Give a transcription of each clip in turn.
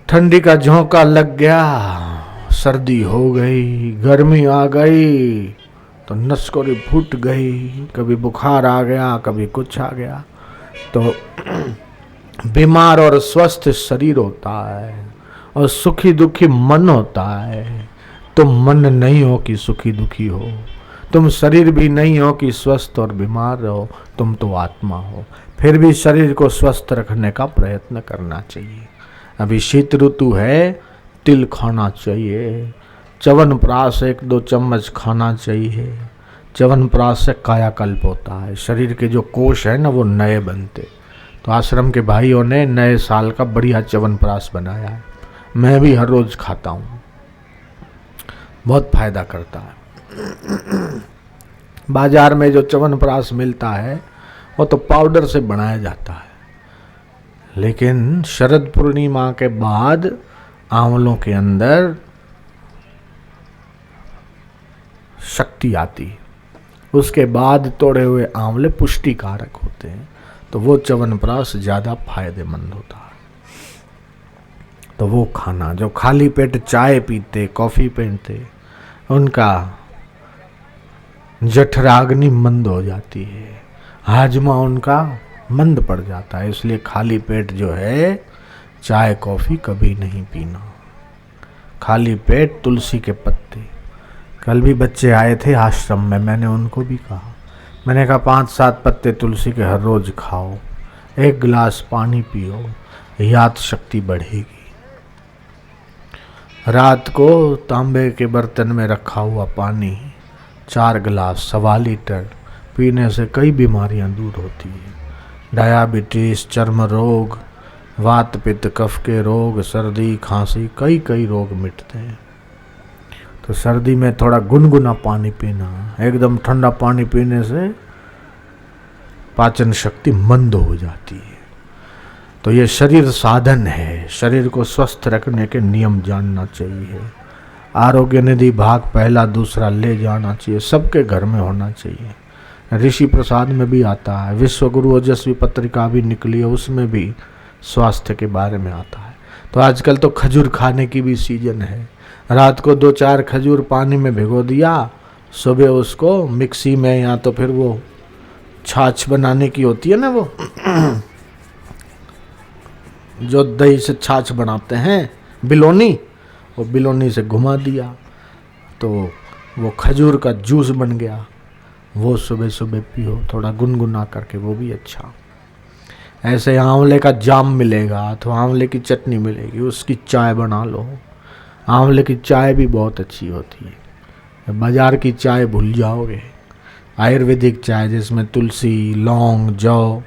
ठंडी का झोंका लग गया, सर्दी हो गई, गर्मी आ गई तो नसकोरी फूट गई, कभी बुखार आ गया, कभी कुछ आ गया। तो बीमार और स्वस्थ शरीर होता है और सुखी दुखी मन होता है। तुम मन नहीं हो कि सुखी दुखी हो, तुम शरीर भी नहीं हो कि स्वस्थ और बीमार रहो, तुम तो आत्मा हो। फिर भी शरीर को स्वस्थ रखने का प्रयत्न करना चाहिए। अभी शीत ऋतु है, तिल खाना चाहिए, च्यवनप्राश 1-2 चम्मच खाना चाहिए। च्यवनप्राश से कायाकल्प होता है, शरीर के जो कोष है ना वो नए बनते। तो आश्रम के भाइयों ने नए साल का बढ़िया च्यवनप्राश बनाया है, मैं भी हर रोज खाता हूँ, बहुत फायदा करता है। बाजार में जो च्यवनप्राश मिलता है वो तो पाउडर से बनाया जाता है, लेकिन शरद पूर्णिमा के बाद आंवलों के अंदर शक्ति आती, उसके बाद तोड़े हुए आंवले पुष्टिकारक होते हैं, तो वो च्यवनप्राश ज़्यादा फायदेमंद होता है। तो वो खाना, जो खाली पेट चाय पीते, कॉफ़ी पीते, उनका जठराग्नि मंद हो जाती है, हाजमा उनका मंद पड़ जाता है। इसलिए खाली पेट जो है चाय कॉफ़ी कभी नहीं पीना। खाली पेट तुलसी के पत्ते। कल भी बच्चे आए थे आश्रम में, मैंने उनको भी कहा, मैंने कहा 5-7 पत्ते तुलसी के हर रोज खाओ, 1 गिलास पानी पियो, याद शक्ति बढ़ेगी। रात को तांबे के बर्तन में रखा हुआ पानी 4 गिलास 1.25 लीटर पीने से कई बीमारियां दूर होती है। डायबिटीज, चर्म रोग, वात पित्त कफ के रोग, सर्दी खांसी, कई रोग मिटते हैं। तो सर्दी में थोड़ा गुनगुना पानी पीना, एकदम ठंडा पानी पीने से पाचन शक्ति मंद हो जाती है। तो ये शरीर साधन है, शरीर को स्वस्थ रखने के नियम जानना चाहिए। आरोग्य निधि भाग 1, 2 ले जाना चाहिए, सबके घर में होना चाहिए। ऋषि प्रसाद में भी आता है, विश्व गुरु ओजस्वी पत्रिका भी निकली है, उसमें भी स्वास्थ्य के बारे में आता है। तो आजकल तो खजूर खाने की भी सीजन है। रात को 2-4 खजूर पानी में भिगो दिया, सुबह उसको मिक्सी में, या तो फिर वो छाछ बनाने की होती है ना, वो जो दही से छाछ बनाते हैं, बिलोनी, वो बिलोनी से घुमा दिया तो वो खजूर का जूस बन गया। वो सुबह सुबह पियो, थोड़ा गुनगुना करके, वो भी अच्छा। ऐसे आंवले का जाम मिलेगा अथवा आंवले की चटनी मिलेगी, उसकी चाय बना लो। आंवले की चाय भी बहुत अच्छी होती है, बाजार की चाय भूल जाओगे। आयुर्वेदिक चाय जिसमें तुलसी, लौंग, जौ,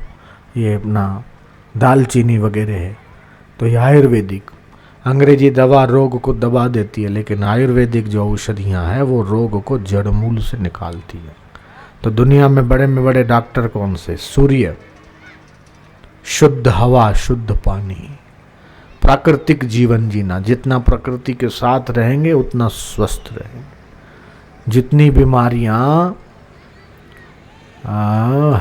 ये अपना दालचीनी वगैरह है, तो ये आयुर्वेदिक। अंग्रेजी दवा रोग को दबा देती है, लेकिन आयुर्वेदिक जो औषधियाँ हैं वो रोग को जड़ मूल से निकालती है। तो दुनिया में बड़े डॉक्टर कौन से? सूर्य, शुद्ध हवा, शुद्ध पानी, प्राकृतिक जीवन जीना। जितना प्रकृति के साथ रहेंगे उतना स्वस्थ रहेंगे। जितनी बीमारियां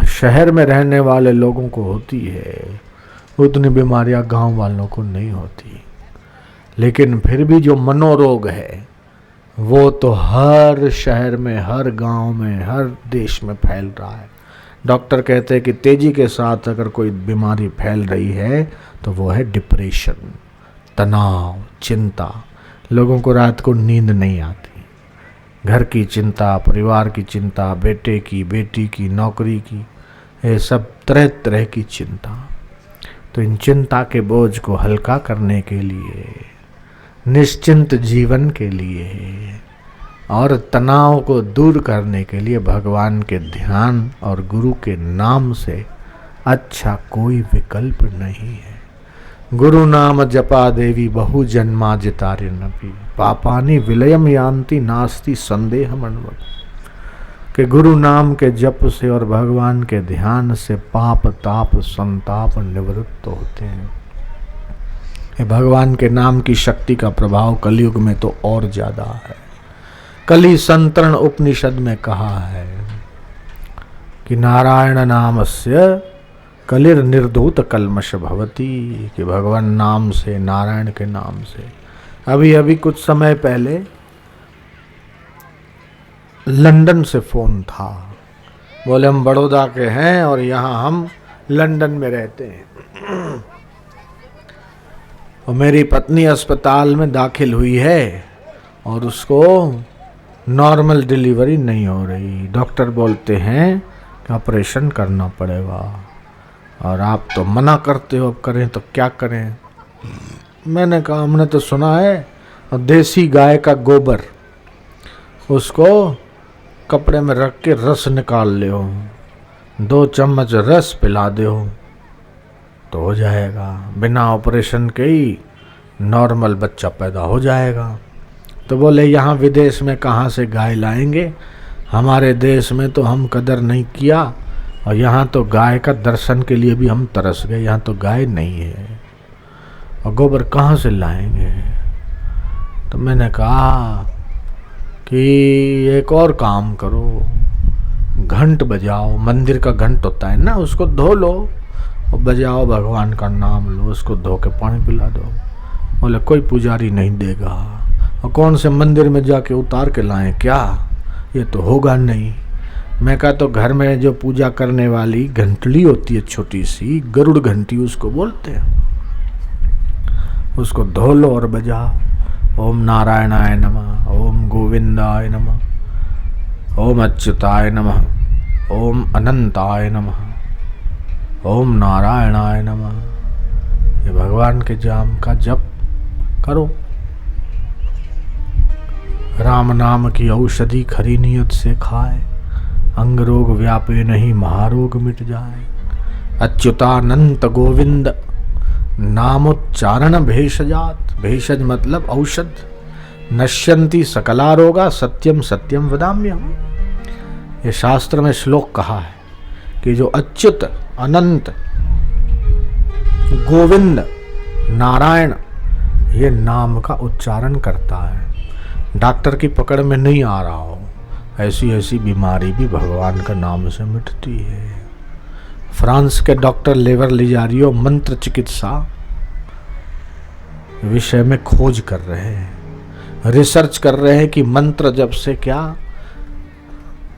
शहर में रहने वाले लोगों को होती है, उतनी बीमारियां गांव वालों को नहीं होती। लेकिन फिर भी जो मनोरोग है वो तो हर शहर में, हर गांव में, हर देश में फैल रहा है। डॉक्टर कहते हैं कि तेजी के साथ अगर कोई बीमारी फैल रही है तो वो है डिप्रेशन, तनाव, चिंता। लोगों को रात को नींद नहीं आती, घर की चिंता, परिवार की चिंता, बेटे की, बेटी की, नौकरी की, ये सब तरह तरह की चिंता। तो इन चिंता के बोझ को हल्का करने के लिए, निश्चिंत जीवन के लिए और तनाव को दूर करने के लिए भगवान के ध्यान और गुरु के नाम से अच्छा कोई विकल्प नहीं है। गुरु नाम जपा देवी बहु जन्मा जितारे नपी, पापानि विलयम यान्ति नास्ति संदेह मनवत। कि गुरु नाम के जप से और भगवान के ध्यान से पाप, ताप, संताप निवृत्त होते हैं। भगवान के नाम की शक्ति का प्रभाव कलयुग में तो और ज्यादा है। कली संतरण उपनिषद में कहा है कि नारायण नामस्य कलिर निर्धूत कलमश भवती, कि भगवान नाम से, नारायण के नाम से। अभी अभी कुछ समय पहले लंदन से फोन था, बोले हम बड़ौदा के हैं और यहाँ हम लंदन में रहते हैं और मेरी पत्नी अस्पताल में दाखिल हुई है और उसको नॉर्मल डिलीवरी नहीं हो रही। डॉक्टर बोलते हैं कि ऑपरेशन करना पड़ेगा और आप तो मना करते हो, अब करें तो क्या करें। मैंने कहा हमने तो सुना है और देसी गाय का गोबर उसको कपड़े में रख के रस निकाल ले, 2 चम्मच रस पिला दो तो हो जाएगा, बिना ऑपरेशन के ही नॉर्मल बच्चा पैदा हो जाएगा। तो बोले यहाँ विदेश में कहाँ से गाय लाएंगे, हमारे देश में तो हम कदर नहीं किया और यहाँ तो गाय का दर्शन के लिए भी हम तरस गए, यहाँ तो गाय नहीं है और गोबर कहाँ से लाएंगे। तो मैंने कहा कि एक और काम करो, घंट बजाओ, मंदिर का घंट होता है ना, उसको धो लो और बजाओ, भगवान का नाम लो, उसको धो के पानी पिला दो। बोले कोई पुजारी नहीं देगा और कौन से मंदिर में जाके उतार के लाएं, क्या ये तो होगा नहीं। मैं कहा तो घर में जो पूजा करने वाली घंटली होती है छोटी सी, गरुड़ घंटी उसको बोलते हैं, उसको धो लो और बजाओ। ओम नारायणाय नमः, ओम गोविंदाय नमः, ओम अच्युताय नमः, ओम अनंताय नमः, ओम नारायणाय नमः। ये भगवान के जाम का जप करो। राम नाम की औषधि खरी नियत से खाए, अंग रोग व्यापे नहीं महारोग मिट जाए। अच्युतानंत गोविंद नामोच्चारण भेषजात, भेषज मतलब औषध। नश्यन्ति सकला रोगा सत्यम सत्यम वदाम्यहम्। ये शास्त्र में श्लोक कहा है कि जो अच्युत अनंत गोविंद नारायण ये नाम का उच्चारण करता है, डॉक्टर की पकड़ में नहीं आ रहा हो, ऐसी ऐसी बीमारी भी भगवान का नाम से मिटती है। फ्रांस के डॉक्टर लेवर लिजारियो मंत्र चिकित्सा विषय में खोज कर रहे हैं, रिसर्च कर रहे हैं कि मंत्र जप से क्या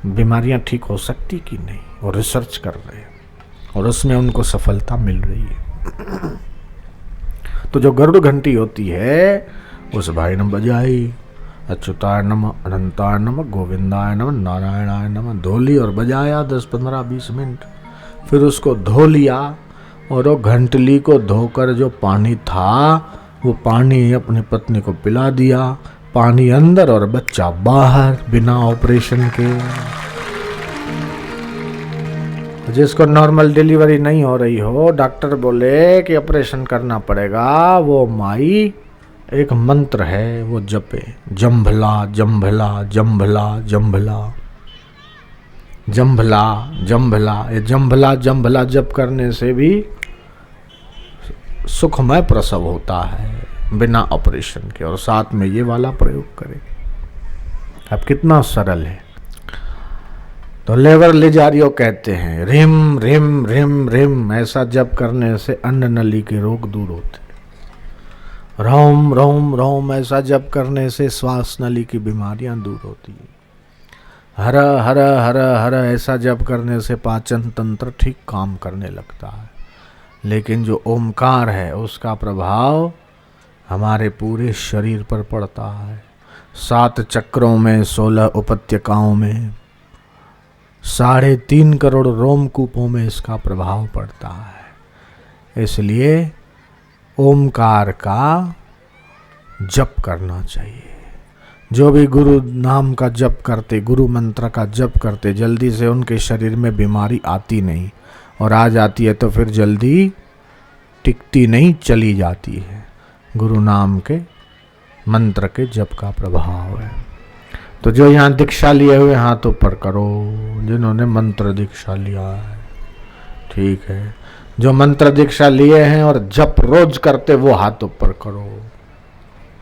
बीमारियां ठीक हो सकती कि नहीं, और रिसर्च कर रहे हैं और उसमें उनको सफलता मिल रही है। तो जो गरुड़ घंटी होती है उस भाई ने बजाई, अच्युताय नमः, अनंताय नमः, गोविंदाय नमः, नारायणाय नमः, धो ली और बजाया 10, 15, 20 मिनट। फिर उसको धो लिया और वो घंटली को धोकर जो पानी था वो पानी अपनी पत्नी को पिला दिया, पानी अंदर और बच्चा बाहर, बिना ऑपरेशन के। जिसको नॉर्मल डिलीवरी नहीं हो रही हो, डॉक्टर बोले कि ऑपरेशन करना पड़ेगा, वो माई एक मंत्र है वो जपे, जंभला जंभला जंभला जंभला जंभला जंभला। ये जंभला जंभला जप करने से भी सुखमय प्रसव होता है बिना ऑपरेशन के, और साथ में ये वाला प्रयोग करें। अब कितना सरल है। तो लेवर लिजारियो कहते हैं रिम रिम रिम रिम, ऐसा जप करने से अन्न नली के रोग दूर होते हैं। रोम रोम रोम, ऐसा जप करने से श्वास नली की बीमारियां दूर होती हैं। हर हर हर हर, ऐसा जप करने से पाचन तंत्र ठीक काम करने लगता है। लेकिन जो ओमकार है उसका प्रभाव हमारे पूरे शरीर पर पड़ता है। 7 चक्रों में, 16 उपत्यकाओं में, 3.5 करोड़ रोमकूपों में इसका प्रभाव पड़ता है। इसलिए ओमकार का जप करना चाहिए। जो भी गुरु नाम का जप करते, गुरु मंत्र का जप करते, जल्दी से उनके शरीर में बीमारी आती नहीं, और आ जाती है तो फिर जल्दी टिकती नहीं, चली जाती है। गुरु नाम के मंत्र के जप का प्रभाव है। तो जो यहाँ दीक्षा लिए हुए हाथ ऊपर करो, जिन्होंने मंत्र दीक्षा लिया है, ठीक है। जो मंत्र दीक्षा लिए हैं और जप रोज करते वो हाथ ऊपर करो।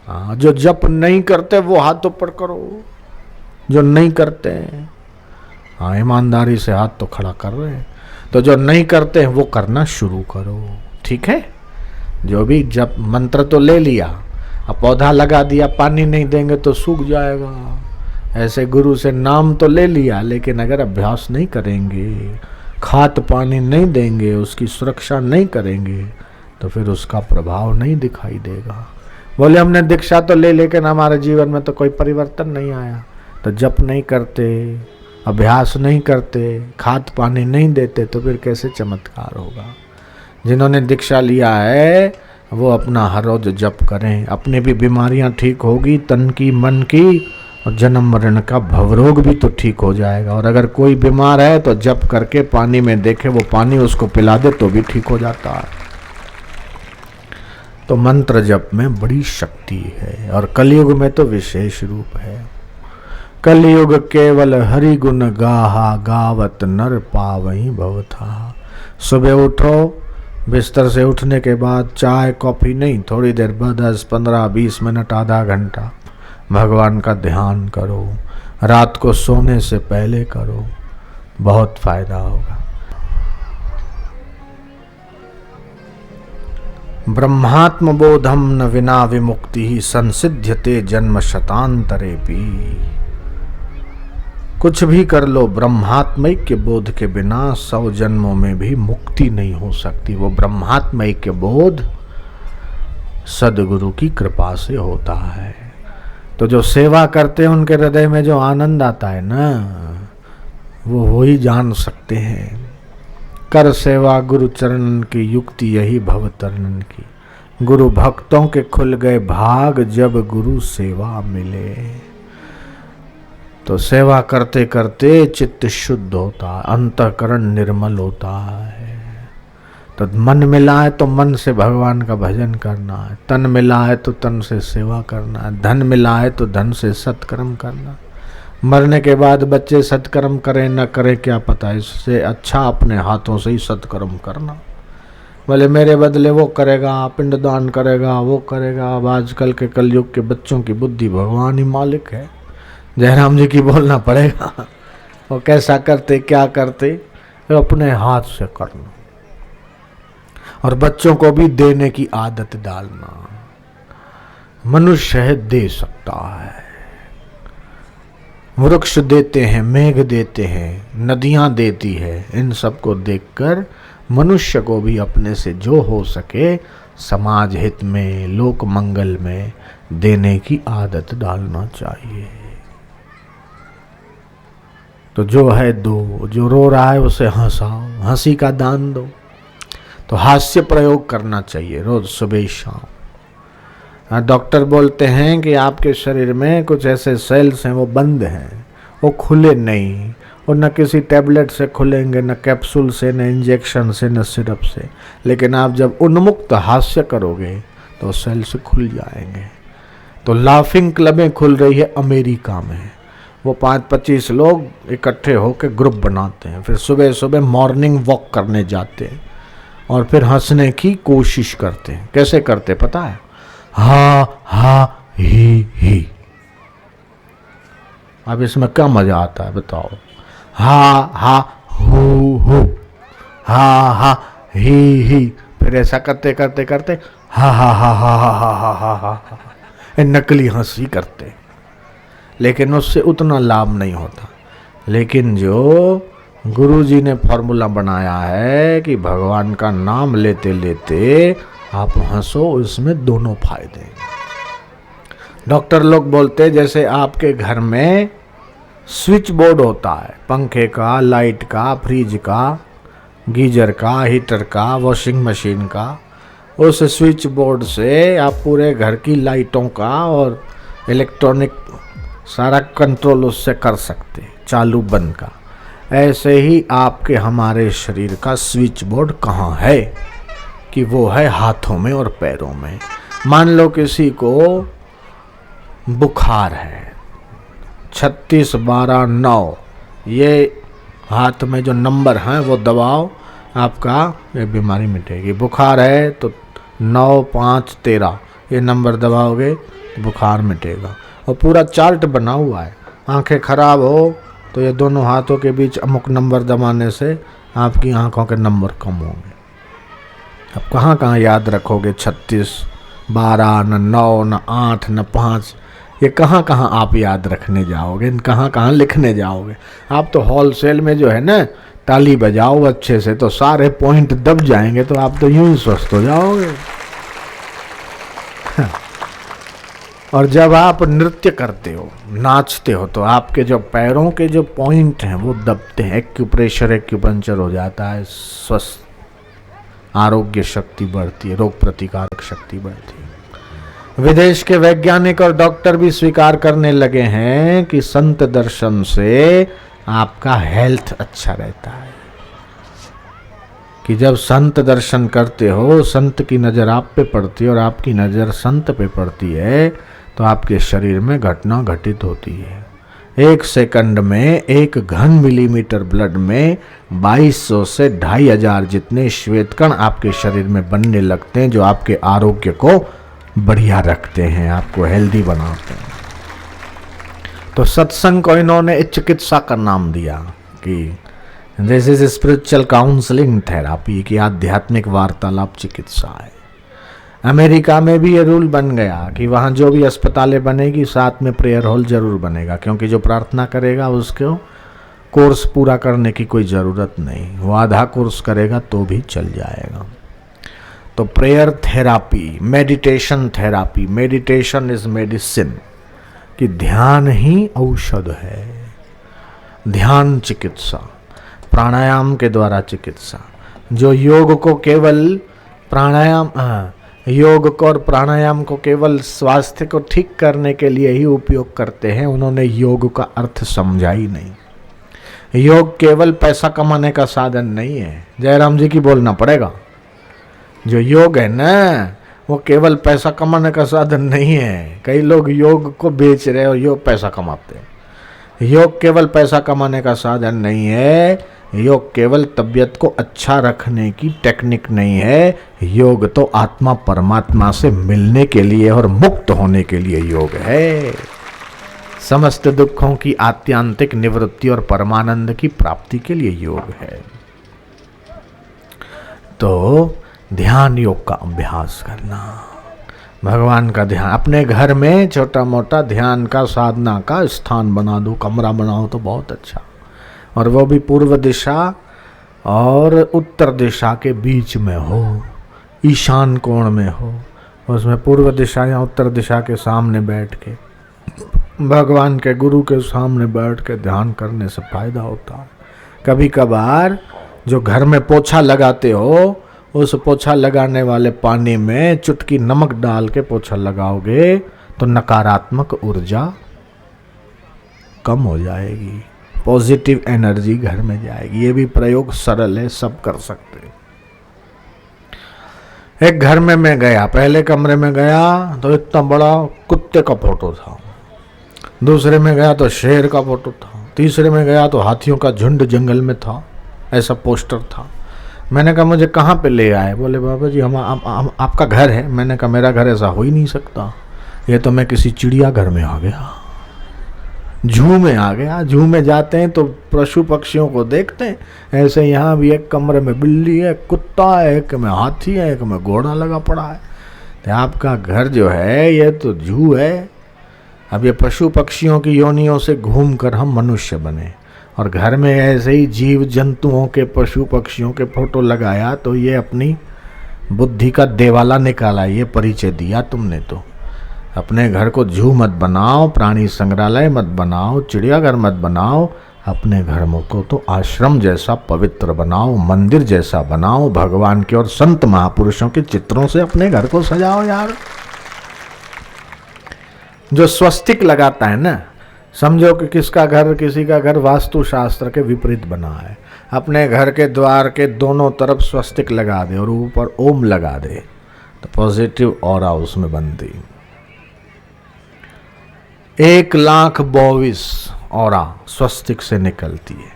हाँ, जो जप नहीं करते वो हाथ ऊपर करो। जो नहीं करते, हाँ, ईमानदारी से हाथ तो खड़ा कर रहे हैं। तो जो नहीं करते हैं वो करना शुरू करो, ठीक है। जो भी जब मंत्र तो ले लिया, अब पौधा लगा दिया, पानी नहीं देंगे तो सूख जाएगा। ऐसे गुरु से नाम तो ले लिया, लेकिन अगर अभ्यास नहीं करेंगे, खाद पानी नहीं देंगे, उसकी सुरक्षा नहीं करेंगे, तो फिर उसका प्रभाव नहीं दिखाई देगा। बोले हमने दीक्षा तो ले, लेकिन हमारे जीवन में तो कोई परिवर्तन नहीं आया। तो जप नहीं करते, अभ्यास नहीं करते, खाद पानी नहीं देते, तो फिर कैसे चमत्कार होगा। जिन्होंने दीक्षा लिया है वो अपना हर रोज जप करें, अपनी भी बीमारियां ठीक होगी, तन की मन की, और जन्म मरण का भवरोग भी तो ठीक हो जाएगा। और अगर कोई बीमार है तो जप करके पानी में देखे, वो पानी उसको पिला दे तो भी ठीक हो जाता है। तो मंत्र जप में बड़ी शक्ति है, और कलयुग में तो विशेष रूप है। कलयुग केवल हरि गुण गाहा, गावत नर पावई भवथा। सुबह उठो, बिस्तर से उठने के बाद चाय कॉफी नहीं, थोड़ी देर 10, 15, 20 मिनट, आधा घंटा भगवान का ध्यान करो। रात को सोने से पहले करो, बहुत फायदा होगा। ब्रह्मात्म बोधम न विना विमुक्ति ही संसिध्यते जन्म शतांतरे भी। कुछ भी कर लो, ब्रह्मात्मैक्य बोध के बिना 100 जन्मों में भी मुक्ति नहीं हो सकती। वो ब्रह्मात्मैक्य बोध सदगुरु की कृपा से होता है। तो जो सेवा करते हैं उनके हृदय में जो आनंद आता है ना, वो ही जान सकते हैं। कर सेवा गुरु चरणन की, युक्ति यही भव तरनन की। गुरु भक्तों के खुल गए भाग, जब गुरु सेवा मिले। तो सेवा करते करते चित्त शुद्ध होता है, अंतःकरण निर्मल होता है। तो मन मिला है तो मन से भगवान का भजन करना है, तन मिला है तो तन से सेवा करना है, धन मिला है तो धन से सत्कर्म करना। मरने के बाद बच्चे सत्कर्म करें न करें क्या पता, इससे अच्छा अपने हाथों से ही सत्कर्म करना। बोले मेरे बदले वो करेगा, पिंडदान करेगा, वो करेगा। अब आजकल के कलयुग के बच्चों की बुद्धि भगवान ही मालिक है। जयराम जी की बोलना पड़ेगा, वो कैसा करते क्या करते, अपने हाथ से करना। और बच्चों को भी देने की आदत डालना। मनुष्य है दे सकता है, वृक्ष देते हैं, मेघ देते हैं, नदियां देती है। इन सब को देखकर मनुष्य को भी अपने से जो हो सके समाज हित में, लोक मंगल में देने की आदत डालना चाहिए। तो जो है दो, जो रो रहा है उसे हंसाओ, हंसी का दान दो। तो हास्य प्रयोग करना चाहिए रोज सुबह शाम। डॉक्टर बोलते हैं कि आपके शरीर में कुछ ऐसे सेल्स हैं वो बंद हैं, वो खुले नहीं, और न किसी टैबलेट से खुलेंगे, न कैप्सूल से, न इंजेक्शन से, न सिरप से। लेकिन आप जब उन्मुक्त हास्य करोगे तो सेल्स खुल जाएंगे। तो लाफिंग क्लबें खुल रही है अमेरिका में। वो 5-25 लोग इकट्ठे होकर ग्रुप बनाते हैं, फिर सुबह सुबह मॉर्निंग वॉक करने जाते हैं और फिर हंसने की कोशिश करते हैं। कैसे करते पता है? हा हा ही। अब इसमें क्या मजा आता है बताओ? हा हा हु, हा ही। फिर ऐसा करते करते करते हा हा हा हा हा हा हा हा, नकली हंसी करते, लेकिन उससे उतना लाभ नहीं होता। लेकिन जो गुरु जी ने फॉर्मूला बनाया है कि भगवान का नाम लेते लेते आप हंसो, इसमें दोनों फायदे। डॉक्टर लोग बोलते जैसे आपके घर में स्विच बोर्ड होता है, पंखे का, लाइट का, फ्रिज का, गीजर का, हीटर का, वॉशिंग मशीन का, उस स्विच बोर्ड से आप पूरे घर की लाइटों का और इलेक्ट्रॉनिक सारा कंट्रोल उससे कर सकते, चालू बंद का। ऐसे ही आपके हमारे शरीर का स्विच बोर्ड कहाँ है कि वो है हाथों में और पैरों में। मान लो किसी को बुखार है, 36 12 9, ये हाथ में जो नंबर हैं वो दबाओ, आपका ये बीमारी मिटेगी। बुखार है तो 9 5 13 ये नंबर दबाओगे बुखार मिटेगा। और पूरा चार्ट बना हुआ है। आंखें खराब हो तो ये दोनों हाथों के बीच अमुक नंबर दबाने से आपकी आंखों के नंबर कम होंगे। अब कहाँ कहाँ याद रखोगे 36, 12, न 9, न 8, न 5, ये कहाँ कहाँ आप याद रखने जाओगे, कहाँ कहाँ लिखने जाओगे। आप तो होलसेल में जो है ना ताली बजाओ अच्छे से तो सारे पॉइंट दब जाएंगे, तो आप तो यूं ही स्वस्थ हो जाओगे। और जब आप नृत्य करते हो, नाचते हो, तो आपके जो पैरों के जो पॉइंट हैं वो दबते हैं, एक्यूप्रेशर एक्यूपंक्चर हो जाता है, स्वस्थ आरोग्य शक्ति बढ़ती है, रोग प्रतिकारक शक्ति बढ़ती है। विदेश के वैज्ञानिक और डॉक्टर भी स्वीकार करने लगे हैं कि संत दर्शन से आपका हेल्थ अच्छा रहता है, कि जब संत दर्शन करते हो, संत की नज़र आप पे पड़ती है और आपकी नज़र संत पे पड़ती है, तो आपके शरीर में घटना घटित होती है। 1 सेकंड में 1 घन मिलीमीटर ब्लड में 2200 से 2500 जितने श्वेत कण आपके शरीर में बनने लगते हैं, जो आपके आरोग्य को बढ़िया रखते हैं, आपको हेल्दी बनाते हैं। तो सत्संग को इन्होंने चिकित्सा का नाम दिया कि this is spiritual counselling therapy, की आध्यात्मिक वार्तालाप चिकित्सा है। अमेरिका में भी ये रूल बन गया कि वहाँ जो भी अस्पतालें बनेगी साथ में प्रेयर हॉल जरूर बनेगा, क्योंकि जो प्रार्थना करेगा उसको कोर्स पूरा करने की कोई ज़रूरत नहीं, वो आधा कोर्स करेगा तो भी चल जाएगा। तो prayer therapy, meditation therapy, meditation is medicine, कि ध्यान ही औषध है। ध्यान चिकित्सा, प्राणायाम के द्वारा चिकित्सा। जो योग को केवल प्राणायाम योग को और प्राणायाम को केवल स्वास्थ्य को ठीक करने के लिए ही उपयोग करते हैं, उन्होंने योग का अर्थ समझा ही नहीं। योग केवल पैसा कमाने का साधन नहीं है, जयराम जी की बोलना पड़ेगा। जो योग है ना वो केवल पैसा कमाने का साधन नहीं है। कई लोग योग को बेच रहे और योग पैसा कमाते हैं। योग केवल पैसा कमाने का साधन नहीं है, योग केवल तबीयत को अच्छा रखने की टेक्निक नहीं है। योग तो आत्मा परमात्मा से मिलने के लिए और मुक्त होने के लिए योग है। समस्त दुखों की आत्यांतिक निवृत्ति और परमानंद की प्राप्ति के लिए योग है। तो ध्यान योग का अभ्यास करना, भगवान का ध्यान अपने घर में छोटा मोटा ध्यान का साधना का स्थान बना दो, कमरा बनाओ तो बहुत अच्छा, और वो भी पूर्व दिशा और उत्तर दिशा के बीच में हो, ईशान कोण में हो। उसमें पूर्व दिशा या उत्तर दिशा के सामने बैठ के, भगवान के गुरु के सामने बैठ के ध्यान करने से फायदा होता है। कभी कभार जो घर में पोछा लगाते हो, उस पोछा लगाने वाले पानी में चुटकी नमक डाल के पोछा लगाओगे तो नकारात्मक ऊर्जा कम हो जाएगी, पॉजिटिव एनर्जी घर में जाएगी। ये भी प्रयोग सरल है, सब कर सकते हैं। एक घर में मैं गया, पहले कमरे में गया तो इतना बड़ा कुत्ते का फोटो था, दूसरे में गया तो शेर का फोटो था, तीसरे में गया तो हाथियों का झुंड जंगल में था, ऐसा पोस्टर था। मैंने कहा मुझे कहाँ पे ले आए? बोले बाबा जी हम आपका घर है। मैंने कहा मेरा घर ऐसा हो ही नहीं सकता, ये तो मैं किसी चिड़िया घर में आ गया, जू में आ गया। जू में जाते हैं तो पशु पक्षियों को देखते हैं, ऐसे यहाँ भी एक कमरे में बिल्ली है, कुत्ता है, एक में हाथी है, एक में घोड़ा लगा पड़ा है। तो आपका घर जो है ये तो जू है। अब ये पशु पक्षियों की योनियों से घूम कर हम मनुष्य बने, और घर में ऐसे ही जीव जंतुओं के, पशु पक्षियों के फोटो लगाया तो ये अपनी बुद्धि का देवाला निकाला, ये परिचय दिया तुमने। तो अपने घर को जू मत बनाओ, प्राणी संग्रहालय मत बनाओ, चिड़ियाघर मत बनाओ, अपने घर को तो आश्रम जैसा पवित्र बनाओ, मंदिर जैसा बनाओ, भगवान के और संत महापुरुषों के चित्रों से अपने घर को सजाओ यार। जो स्वस्तिक लगाता है ना, समझो कि किसी का घर वास्तु शास्त्र के विपरीत बना है, अपने घर के द्वार के दोनों तरफ स्वस्तिक लगा दे और ऊपर ओम लगा दे तो पॉजिटिव ऑरा उसमें बनती। 1,22,000 ऑरा स्वस्तिक से निकलती है।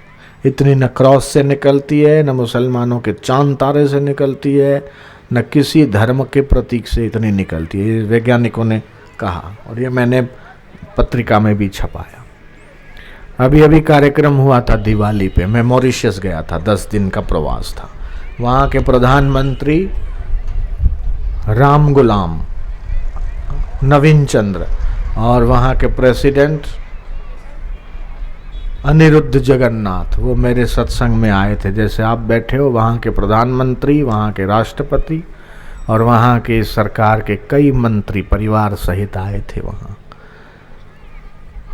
इतनी न क्रॉस से निकलती है, न मुसलमानों के चांद तारे से निकलती है, न किसी धर्म के प्रतीक से इतनी निकलती है। वैज्ञानिकों ने कहा और ये मैंने पत्रिका में भी छपाया। अभी अभी कार्यक्रम हुआ था दिवाली पे, मैं मॉरिशस गया था, 10 दिन का प्रवास था। वहाँ के प्रधानमंत्री राम गुलाम नवीन चंद्र और वहाँ के प्रेसिडेंट अनिरुद्ध जगन्नाथ, वो मेरे सत्संग में आए थे। जैसे आप बैठे हो, वहाँ के प्रधानमंत्री, वहाँ के राष्ट्रपति और वहाँ के सरकार के कई मंत्री परिवार सहित आए थे वहाँ,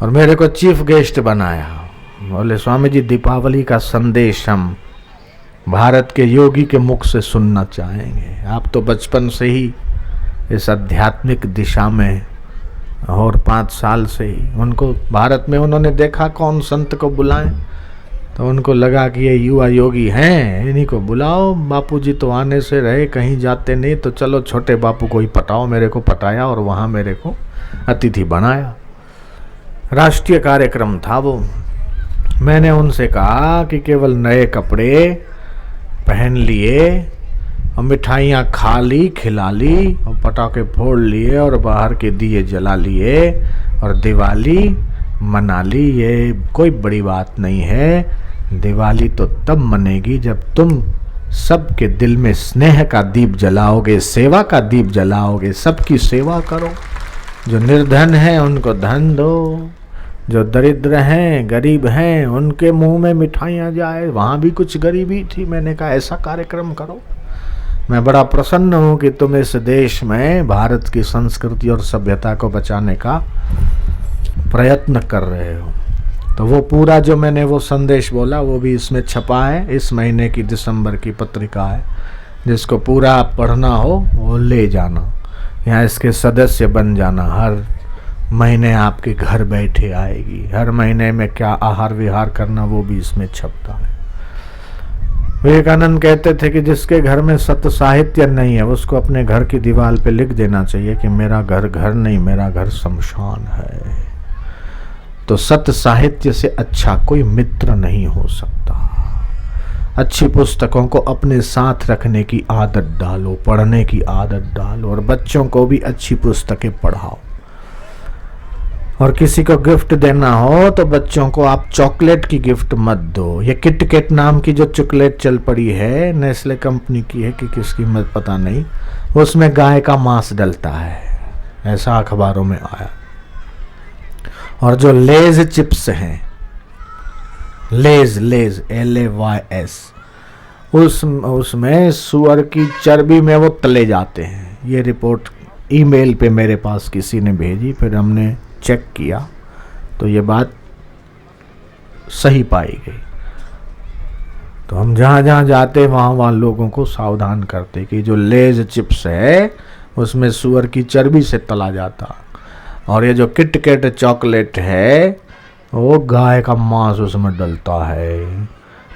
और मेरे को चीफ गेस्ट बनाया। बोले स्वामी जी, दीपावली का संदेश हम भारत के योगी के मुख से सुनना चाहेंगे। आप तो बचपन से ही इस आध्यात्मिक दिशा में, और 5 साल से ही उनको भारत में उन्होंने देखा कौन संत को बुलाएं, तो उनको लगा कि ये युवा योगी हैं, इन्हीं को बुलाओ। बापूजी तो आने से रहे, कहीं जाते नहीं, तो चलो छोटे बापू को ही पटाओ। मेरे को पटाया और वहाँ मेरे को अतिथि बनाया। राष्ट्रीय कार्यक्रम था वो। मैंने उनसे कहा कि केवल नए कपड़े पहन लिए और मिठाइयाँ खा ली, खिला ली और पटाखे फोड़ लिए और बाहर के दिए जला लिए और दिवाली मना ली। ये कोई बड़ी बात नहीं है। दिवाली तो तब मनेगी जब तुम सबके दिल में स्नेह का दीप जलाओगे, सेवा का दीप जलाओगे। सबकी सेवा करो। जो निर्धन है उनको धन दो, जो दरिद्र हैं, गरीब हैं, उनके मुंह में मिठाइयाँ जाए। वहाँ भी कुछ गरीबी थी। मैंने कहा ऐसा कार्यक्रम करो। मैं बड़ा प्रसन्न हूँ कि तुम इस देश में भारत की संस्कृति और सभ्यता को बचाने का प्रयत्न कर रहे हो। तो वो पूरा जो मैंने वो संदेश बोला वो भी इसमें छपा है। इस महीने की दिसंबर की पत्रिका है, जिसको पूरा आप पढ़ना हो वो ले जाना, यहाँ इसके सदस्य बन जाना। हर महीने आपके घर बैठे आएगी। हर महीने में क्या आहार विहार करना वो भी इसमें छपता है। विवेकानंद कहते थे कि जिसके घर में सत्य साहित्य नहीं है उसको अपने घर की दीवार पे लिख देना चाहिए कि मेरा घर घर नहीं, मेरा घर शमशान है। तो सत्य साहित्य से अच्छा कोई मित्र नहीं हो सकता। अच्छी पुस्तकों को अपने साथ रखने की आदत डालो, पढ़ने की आदत डालो, और बच्चों को भी अच्छी पुस्तकें पढ़ाओ। और किसी को गिफ्ट देना हो तो बच्चों को आप चॉकलेट की गिफ्ट मत दो। ये किटकैट नाम की जो चॉकलेट चल पड़ी है, नेस्ले कंपनी की है कि किसकी मत पता नहीं, उसमें गाय का मांस डलता है, ऐसा अखबारों में आया। और जो लेज चिप्स हैं, लेज LAYS, उसमें सुअर की चर्बी में वो तले जाते हैं। ये रिपोर्ट ईमेल पे मेरे पास किसी ने भेजी, फिर हमने चेक किया तो ये बात सही पाई गई। तो हम जहाँ जहाँ जाते वहाँ लोगों को सावधान करते कि जो लेज चिप्स है उसमें सुअर की चर्बी से तला जाता, और ये जो किटकैट चॉकलेट है वो गाय का मांस उसमें डलता है।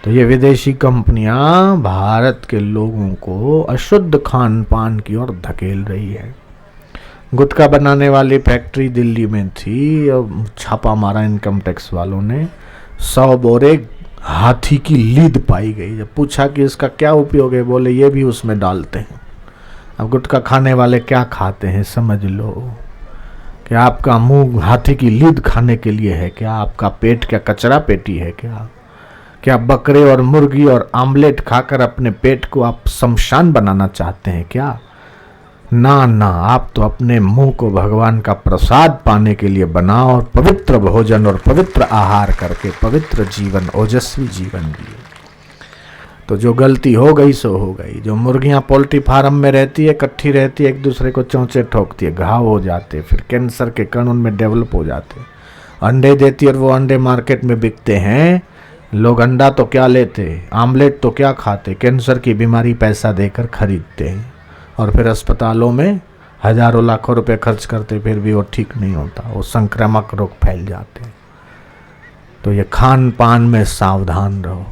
तो ये विदेशी कंपनियां भारत के लोगों को अशुद्ध खान पान की ओर धकेल रही है। गुटखा बनाने वाली फैक्ट्री दिल्ली में थी और छापा मारा इनकम टैक्स वालों ने। 100 बोरे हाथी की लीद पाई गई। जब पूछा कि इसका क्या उपयोग है, बोले ये भी उसमें डालते हैं। अब गुटखा खाने वाले क्या खाते हैं समझ लो। क्या आपका मुंह हाथी की लीद खाने के लिए है क्या? आपका पेट क्या कचरा पेटी है क्या? क्या बकरे और मुर्गी और आमलेट खाकर अपने पेट को आप शमशान बनाना चाहते हैं क्या? ना ना, आप तो अपने मुंह को भगवान का प्रसाद पाने के लिए बनाओ और पवित्र भोजन और पवित्र आहार करके पवित्र जीवन, ओजस्वी जीवन जिए। तो जो गलती हो गई सो हो गई। जो मुर्गियां पोल्ट्री फार्म में रहती है, इकट्ठी रहती है, एक दूसरे को चोंचे ठोकती है, घाव हो जाते, फिर कैंसर के कण उनमें डेवलप हो जाते। अंडे देती और वो अंडे मार्केट में बिकते हैं। लोग अंडा तो क्या लेते, आमलेट तो क्या खाते, कैंसर की बीमारी पैसा देकर खरीदते हैं और फिर अस्पतालों में हजारों लाखों रुपए खर्च करते, फिर भी वो ठीक नहीं होता, वो संक्रामक रोग फैल जाते। तो ये खान पान में सावधान रहो।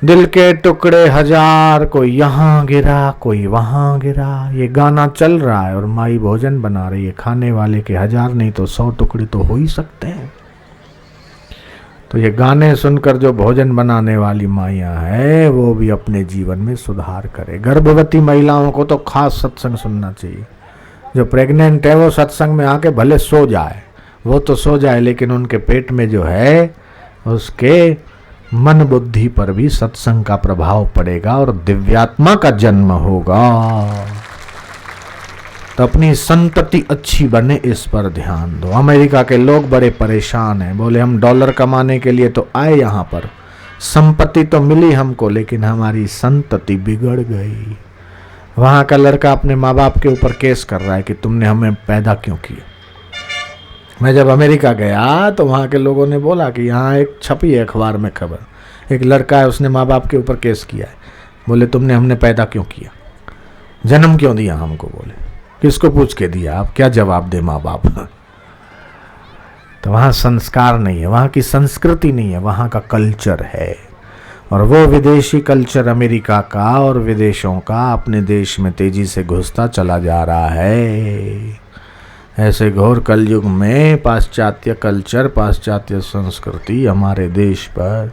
दिल के टुकड़े हजार, कोई यहाँ गिरा कोई वहाँ गिरा, ये गाना चल रहा है और माई भोजन बना रही है। खाने वाले के 1000 नहीं तो 100 टुकड़े तो हो ही सकते हैं। तो ये गाने सुनकर जो भोजन बनाने वाली माइयाँ है वो भी अपने जीवन में सुधार करे। गर्भवती महिलाओं को तो खास सत्संग सुनना चाहिए। जो प्रेग्नेंट है वो सत्संग में आके भले सो जाए, वो तो सो जाए, लेकिन उनके पेट में जो है उसके मन बुद्धि पर भी सत्संग का प्रभाव पड़ेगा और दिव्यात्मा का जन्म होगा। तो अपनी संतति अच्छी बने, इस पर ध्यान दो। अमेरिका के लोग बड़े परेशान हैं, बोले हम डॉलर कमाने के लिए तो आए यहाँ पर, संपत्ति तो मिली हमको, लेकिन हमारी संतति बिगड़ गई। वहाँ का लड़का अपने माँ बाप के ऊपर केस कर रहा है कि तुमने हमें पैदा क्यों किया। मैं जब अमेरिका गया तो वहाँ के लोगों ने बोला कि यहाँ एक छपी है अखबार में खबर, एक लड़का है उसने माँ बाप के ऊपर केस किया है। बोले तुमने हमने पैदा क्यों किया, जन्म क्यों दिया हमको। बोले किसको पूछ के दिया, आप क्या जवाब दे माँ बाप। तो वहाँ संस्कार नहीं है, वहाँ की संस्कृति नहीं है, वहाँ का कल्चर है। और वो विदेशी कल्चर अमेरिका का और विदेशों का अपने देश में तेजी से घुसता चला जा रहा है। ऐसे घोर कलयुग में पाश्चात्य कल्चर, पाश्चात्य संस्कृति हमारे देश पर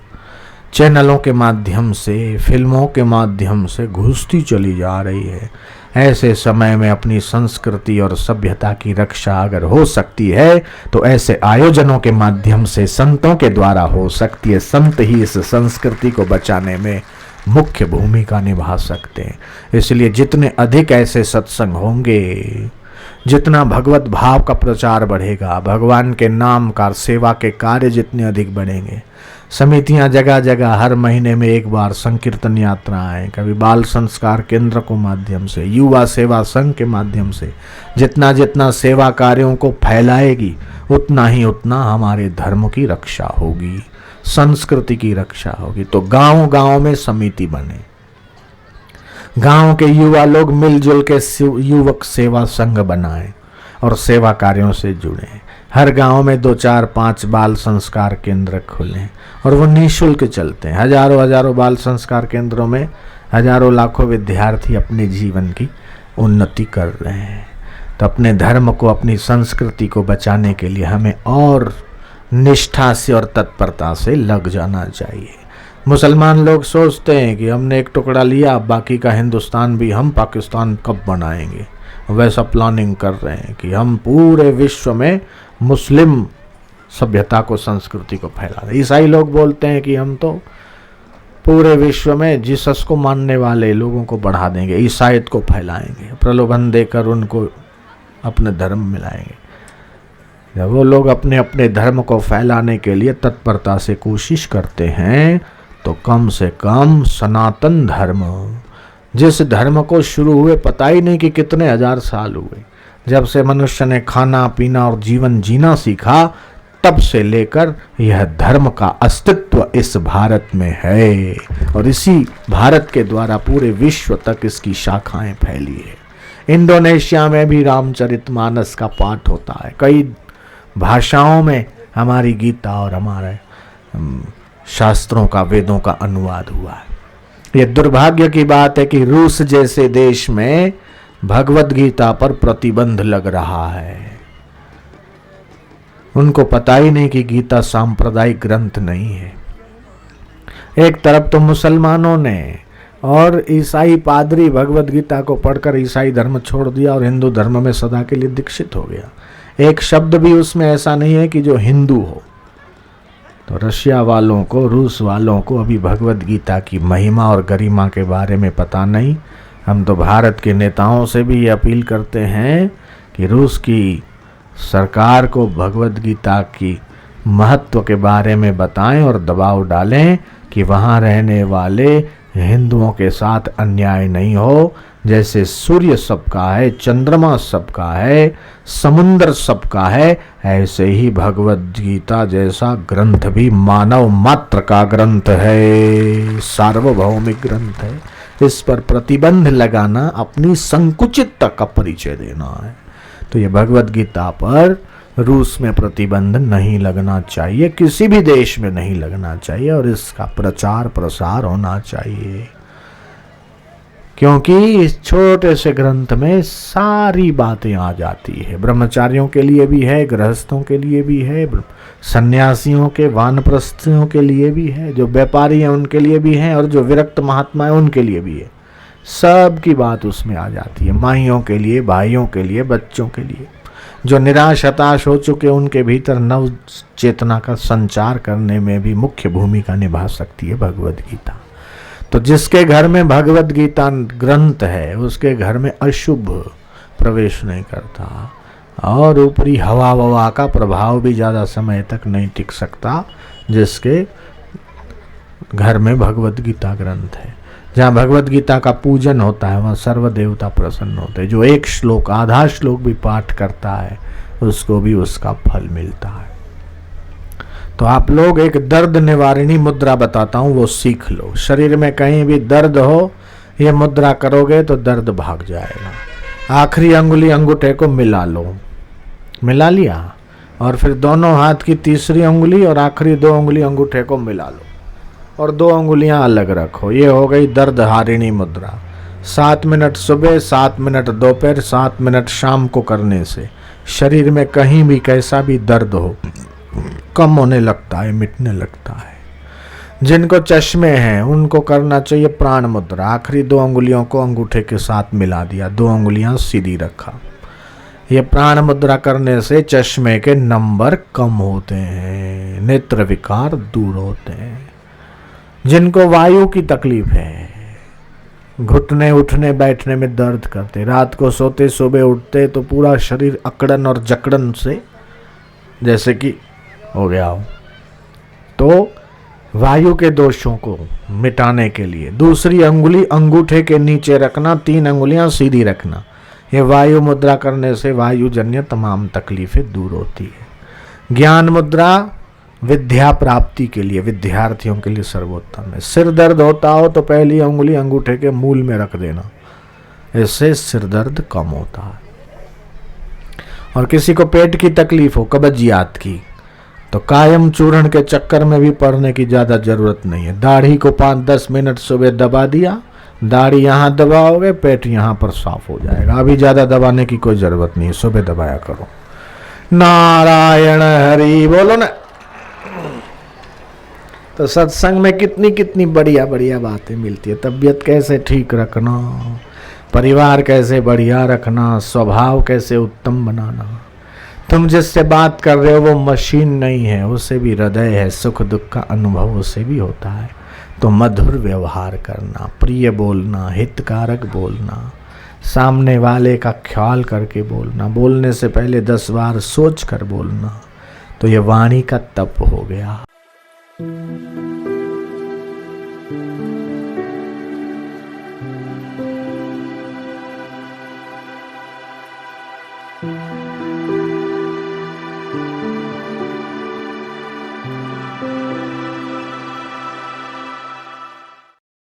चैनलों के माध्यम से, फिल्मों के माध्यम से घुसती चली जा रही है। ऐसे समय में अपनी संस्कृति और सभ्यता की रक्षा अगर हो सकती है तो ऐसे आयोजनों के माध्यम से, संतों के द्वारा हो सकती है। संत ही इस संस्कृति को बचाने में मुख्य भूमिका निभा सकते हैं। इसलिए जितने अधिक ऐसे सत्संग होंगे, जितना भगवत भाव का प्रचार बढ़ेगा, भगवान के नाम का सेवा के कार्य जितने अधिक बढ़ेंगे, समितियां जगह जगह हर महीने में एक बार संकीर्तन यात्राएं, कभी बाल संस्कार केंद्र को माध्यम से, युवा सेवा संघ के माध्यम से जितना जितना सेवा कार्यों को फैलाएगी, उतना ही उतना हमारे धर्म की रक्षा होगी, संस्कृति की रक्षा होगी। तो गांव गांव में समिति बने, गांव के युवा लोग मिलजुल के युवक सेवा संघ बनाएं और सेवा कार्यों से जुड़ें। हर गांव में 2, 4, 5 बाल संस्कार केंद्र खुलें और वो निःशुल्क चलते हैं। हजारों बाल संस्कार केंद्रों में हजारों लाखों विद्यार्थी अपने जीवन की उन्नति कर रहे हैं। तो अपने धर्म को, अपनी संस्कृति को बचाने के लिए हमें और निष्ठा से और तत्परता से लग जाना चाहिए। मुसलमान लोग सोचते हैं कि हमने एक टुकड़ा लिया, बाकी का हिंदुस्तान भी हम पाकिस्तान कब बनाएंगे, वैसा प्लानिंग कर रहे हैं कि हम पूरे विश्व में मुस्लिम सभ्यता को, संस्कृति को फैला रहे। ईसाई लोग बोलते हैं कि हम तो पूरे विश्व में जीसस को मानने वाले लोगों को बढ़ा देंगे, ईसाईयत को फैलाएंगे, प्रलोभन देकर उनको अपने धर्म मिलाएंगे। जब वो लोग अपने अपने धर्म को फैलाने के लिए तत्परता से कोशिश करते हैं तो कम से कम सनातन धर्म, जिस धर्म को शुरू हुए पता ही नहीं कि कितने हजार साल हुए, जब से मनुष्य ने खाना पीना और जीवन जीना सीखा, तब से लेकर यह धर्म का अस्तित्व इस भारत में है और इसी भारत के द्वारा पूरे विश्व तक इसकी शाखाएं फैली है। इंडोनेशिया में भी रामचरितमानस का पाठ होता है, कई भाषाओं में हमारी गीता और हमारे शास्त्रों का, वेदों का अनुवाद हुआ है। ये दुर्भाग्य की बात है कि रूस जैसे देश में भगवत गीता पर प्रतिबंध लग रहा है। उनको पता ही नहीं कि गीता सांप्रदायिक ग्रंथ नहीं है। एक तरफ तो मुसलमानों ने और ईसाई पादरी भगवत गीता को पढ़कर ईसाई धर्म छोड़ दिया और हिंदू धर्म में सदा के लिए दीक्षित हो गया। एक शब्द भी उसमें ऐसा नहीं है कि जो हिंदू हो। तो रशिया वालों को, रूस वालों को अभी भगवत गीता की महिमा और गरिमा के बारे में पता नहीं। हम तो भारत के नेताओं से भी ये अपील करते हैं कि रूस की सरकार को भगवत गीता की महत्व के बारे में बताएं और दबाव डालें कि वहाँ रहने वाले हिंदुओं के साथ अन्याय नहीं हो। जैसे सूर्य सबका है, चंद्रमा सबका है, समुद्र सबका है, ऐसे ही भगवत गीता जैसा ग्रंथ भी मानव मात्र का ग्रंथ है, सार्वभौमिक ग्रंथ है। इस पर प्रतिबंध लगाना अपनी संकुचितता का परिचय देना है। तो ये भगवत गीता पर रूस में प्रतिबंध नहीं लगना चाहिए, किसी भी देश में नहीं लगना चाहिए और इसका प्रचार प्रसार होना चाहिए, क्योंकि इस छोटे से ग्रंथ में सारी बातें आ जाती है। ब्रह्मचारियों के लिए भी है, गृहस्थों के लिए भी है, सन्यासियों के, वानप्रस्थियों के लिए भी है, जो व्यापारी हैं उनके लिए भी है और जो विरक्त महात्मा है उनके लिए भी है। सब की बात उसमें आ जाती है, माइयों के लिए, भाइयों के लिए, बच्चों के लिए। जो निराश हताश हो चुके उनके भीतर नव चेतना का संचार करने में भी मुख्य भूमिका निभा सकती है भगवद गीता। तो जिसके घर में भगवद गीता ग्रंथ है उसके घर में अशुभ प्रवेश नहीं करता, और ऊपरी हवा ववा का प्रभाव भी ज़्यादा समय तक नहीं टिक सकता। जिसके घर में भगवद गीता ग्रंथ है, जहाँ भगवद गीता का पूजन होता है वहाँ सर्व देवता प्रसन्न होते हैं। जो एक श्लोक आधा श्लोक भी पाठ करता है उसको भी उसका फल मिलता है। तो आप लोग एक दर्द निवारणी मुद्रा बताता हूँ, वो सीख लो। शरीर में कहीं भी दर्द हो ये मुद्रा करोगे तो दर्द भाग जाएगा। आखिरी अंगुली अंगूठे को मिला लो, मिला लिया, और फिर दोनों हाथ की तीसरी उंगली और आखिरी 2 उंगली अंगूठे को मिला लो और 2 उंगलियां अलग रखो। ये हो गई दर्द हारिणी मुद्रा। 7 मिनट सुबह, 7 मिनट दोपहर, 7 मिनट शाम को करने से शरीर में कहीं भी कैसा भी दर्द हो कम होने लगता है, मिटने लगता है। जिनको चश्मे हैं उनको करना चाहिए प्राण मुद्रा। आखिरी 2 उंगलियों को अंगूठे के साथ मिला दिया, 2 उंगलियां सीधी रखा। ये प्राण मुद्रा करने से चश्मे के नंबर कम होते हैं, नेत्र विकार दूर होते हैं। जिनको वायु की तकलीफ है, घुटने उठने बैठने में दर्द करते, रात को सोते सुबह उठते तो पूरा शरीर अकड़न और जकड़न से जैसे कि हो गया हो, तो वायु के दोषों को मिटाने के लिए दूसरी अंगुली अंगूठे के नीचे रखना, 3 अंगुलियां सीधी रखना। ये वायु मुद्रा करने से वायु जन्य तमाम तकलीफें दूर होती है। ज्ञान मुद्रा विद्या प्राप्ति के लिए, विद्यार्थियों के लिए सर्वोत्तम है। सिर दर्द होता हो तो पहली अंगुली अंगूठे के मूल में रख देना, इससे सिर दर्द कम होता है। और किसी को पेट की तकलीफ हो, कब्जियत की, तो कायम चूर्ण के चक्कर में भी पड़ने की ज़्यादा जरूरत नहीं है। दाढ़ी को 5-10 मिनट सुबह दबा दिया, दाढ़ी यहाँ दबाओगे पेट यहाँ पर साफ हो जाएगा। अभी ज़्यादा दबाने की कोई ज़रूरत नहीं है, सुबह दबाया करो। नारायण हरि बोलो ना। तो सत्संग में कितनी कितनी बढ़िया बढ़िया बातें मिलती है। तबीयत कैसे ठीक रखना, परिवार कैसे बढ़िया रखना, स्वभाव कैसे उत्तम बनाना। तुम जिससे बात कर रहे हो वो मशीन नहीं है, उससे भी हृदय है, सुख दुख का अनुभव उससे भी होता है। तो मधुर व्यवहार करना, प्रिय बोलना, हितकारक बोलना, सामने वाले का ख्याल करके बोलना, बोलने से पहले 10 बार सोच कर बोलना, तो ये वाणी का तप हो गया।